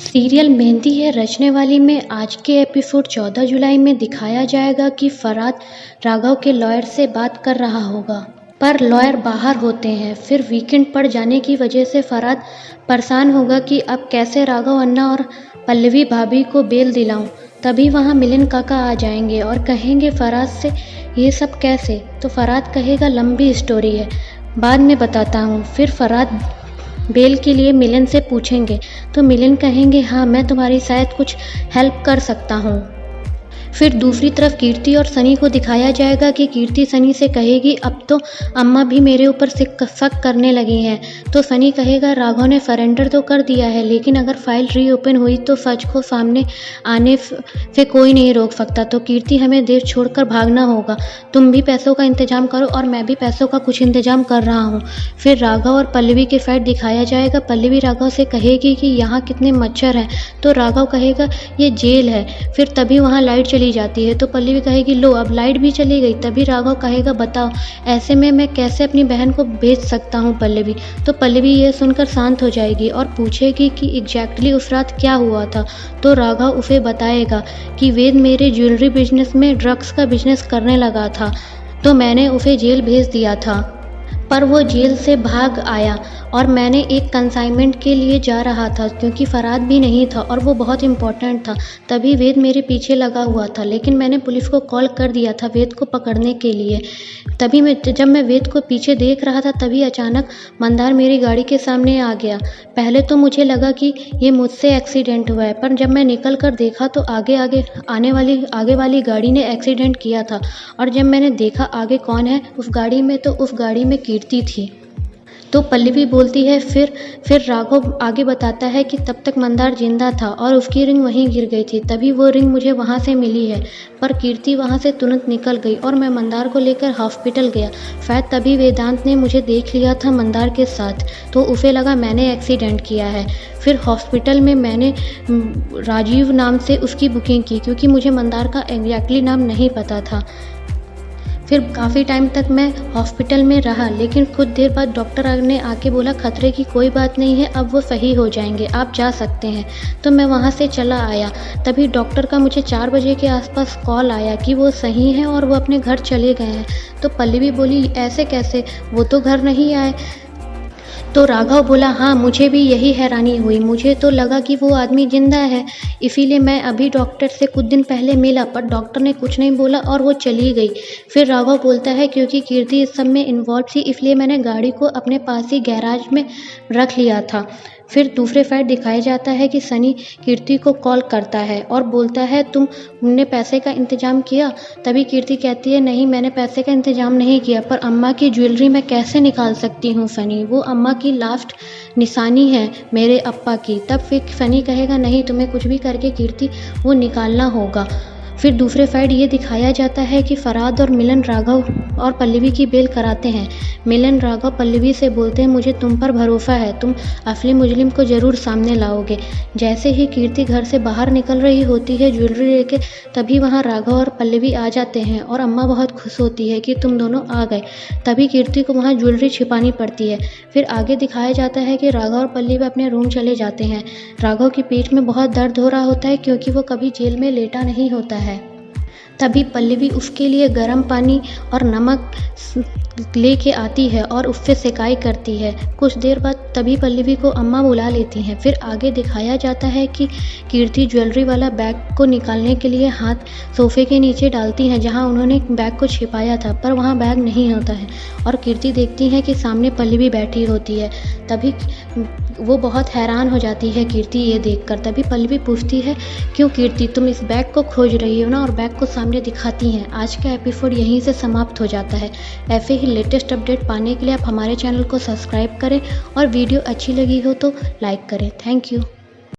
Serial mehndi है रचने वाली में आज के एपिसोड 14 जुलाई में दिखाया जाएगा कि फरहाद राघव के लॉयर से बात कर रहा होगा, पर लॉयर बाहर होते हैं। फिर वीकेंड पड़ जाने की वजह से फरहाद परेशान होगा कि अब कैसे राघव अन्ना और पल्लवी भाभी को बेल दिलाऊं। तभी वहां मिलिंद काका आ जाएंगे और कहेंगे फरहाद से ये सब कैसे, तो फरहाद कहेगा लंबी स्टोरी है, बाद में बताता हूँ। फिर फरहाद बेल के लिए मिलिंद से पूछेंगे तो मिलिंद कहेंगे हाँ मैं तुम्हारी शायद कुछ हेल्प कर सकता हूँ। फिर दूसरी तरफ कीर्ति और सनी को दिखाया जाएगा कि कीर्ति सनी से कहेगी अब तो अम्मा भी मेरे ऊपर शक करने लगी हैं। तो सनी कहेगा राघव ने सरेंडर तो कर दिया है, लेकिन अगर फाइल रीओपन हुई तो सच को सामने आने से कोई नहीं रोक सकता। तो कीर्ति हमें देश छोड़कर भागना होगा, तुम भी पैसों का इंतजाम करो और मैं भी पैसों का कुछ इंतजाम कर रहा हूँ। फिर राघव और पल्लवी के फाइट दिखाया जाएगा। पल्लवी राघव से कहेगी कि यहाँ कितने मच्छर हैं, तो राघव कहेगा ये जेल है। फिर तभी वहाँ लाइट चली जाती है तो पल्लवी कहेगी लो अब लाइट भी चली गई। तभी राघव कहेगा बताओ ऐसे में मैं कैसे अपनी बहन को भेज सकता हूँ पल्लवी। तो पल्लवी ये सुनकर शांत हो जाएगी और पूछेगी कि एग्जैक्टली उस रात क्या हुआ था। तो राघव उसे बताएगा कि वेद मेरे ज्वेलरी बिजनेस में ड्रग्स का बिजनेस करने लगा था, तो मैंने उसे जेल भेज दिया था, पर वो जेल से भाग आया और मैंने एक कंसाइनमेंट के लिए जा रहा था क्योंकि फरहाद भी नहीं था और वो बहुत इम्पोर्टेंट था। तभी वेद मेरे पीछे लगा हुआ था, लेकिन मैंने पुलिस को कॉल कर दिया था वेद को पकड़ने के लिए। तभी जब मैं वेद को पीछे देख रहा था तभी अचानक मंदार मेरी गाड़ी के सामने आ गया। पहले तो मुझे लगा कि ये मुझसे एक्सीडेंट हुआ है, पर जब मैं निकल कर देखा तो आगे वाली गाड़ी ने एक्सीडेंट किया था। और जब मैंने देखा आगे कौन है उस गाड़ी में, तो उस गाड़ी में कीर्ति थी। तो पल्लवी बोलती है फिर राघव आगे बताता है कि तब तक मंदार जिंदा था और उसकी रिंग वहीं गिर गई थी, तभी वो रिंग मुझे वहाँ से मिली है। पर कीर्ति वहाँ से तुरंत निकल गई और मैं मंदार को लेकर हॉस्पिटल गया। शायद तभी वेदांत ने मुझे देख लिया था मंदार के साथ, तो उसे लगा मैंने एक्सीडेंट किया है। फिर हॉस्पिटल में मैंने राजीव नाम से उसकी बुकिंग की क्योंकि मुझे मंदार का एग्जैक्टली नाम नहीं पता था। फिर काफ़ी टाइम तक मैं हॉस्पिटल में रहा, लेकिन कुछ देर बाद डॉक्टर ने आके बोला खतरे की कोई बात नहीं है, अब वो सही हो जाएंगे, आप जा सकते हैं। तो मैं वहाँ से चला आया। तभी डॉक्टर का मुझे 4 बजे के आसपास कॉल आया कि वो सही हैं और वो अपने घर चले गए हैं। तो पल्लवी बोली ऐसे कैसे, वो तो घर नहीं आए। तो राघव बोला हाँ मुझे भी यही हैरानी हुई, मुझे तो लगा कि वो आदमी जिंदा है, इसीलिए मैं अभी डॉक्टर से कुछ दिन पहले मिला, पर डॉक्टर ने कुछ नहीं बोला और वो चली गई। फिर राघव बोलता है क्योंकि कीर्ति इस सब में इन्वॉल्व थी इसलिए मैंने गाड़ी को अपने पास ही गैराज में रख लिया था। फिर दूसरे फाइट दिखाया जाता है कि सनी कीर्ति को कॉल करता है और बोलता है तुमने पैसे का इंतज़ाम किया। तभी कीर्ति कहती है नहीं मैंने पैसे का इंतज़ाम नहीं किया, पर अम्मा की ज्वेलरी मैं कैसे निकाल सकती हूँ सनी, वो अम्मा की लास्ट निशानी है मेरे अप्पा की। तब फिर सनी कहेगा नहीं तुम्हें कुछ भी करके कीर्ति वो निकालना होगा। फिर दूसरे फाइट ये दिखाया जाता है कि फरहाद और मिलन राघव और पल्लवी की बेल कराते हैं। मिलन राघव पल्लवी से बोलते हैं मुझे तुम पर भरोसा है, तुम असली मुजरिम को ज़रूर सामने लाओगे। जैसे ही कीर्ति घर से बाहर निकल रही होती है ज्वेलरी लेके, तभी वहाँ राघव और पल्लवी आ जाते हैं और अम्मा बहुत खुश होती है कि तुम दोनों आ गए। तभी कीर्ति को वहाँ ज्वेलरी छिपानी पड़ती है। फिर आगे दिखाया जाता है कि राघव और पल्लवी अपने रूम चले जाते हैं। राघव की पेट में बहुत दर्द हो रहा होता है क्योंकि वो कभी जेल में लेटा नहीं होता है। तभी पल्लवी उसके लिए गर्म पानी और नमक लेके आती है और उससे सिकाई करती है। कुछ देर बाद तभी पल्लवी को अम्मा बुला लेती हैं। फिर आगे दिखाया जाता है कि कीर्ति ज्वेलरी वाला बैग को निकालने के लिए हाथ सोफे के नीचे डालती हैं जहां उन्होंने बैग को छिपाया था, पर वहां बैग नहीं होता है और कीर्ति देखती है कि सामने पल्लवी बैठी होती है। तभी वो बहुत हैरान हो जाती है कीर्ति ये देखकर। तभी पल्लवी पूछती है क्यों कीर्ति तुम इस बैग को खोज रही हो ना, और बैग को सामने दिखाती हैं। आज का एपिसोड यहीं से समाप्त हो जाता है। ऐसे ही लेटेस्ट अपडेट पाने के लिए आप हमारे चैनल को सब्सक्राइब करें और वीडियो अच्छी लगी हो तो लाइक करें। Thank you.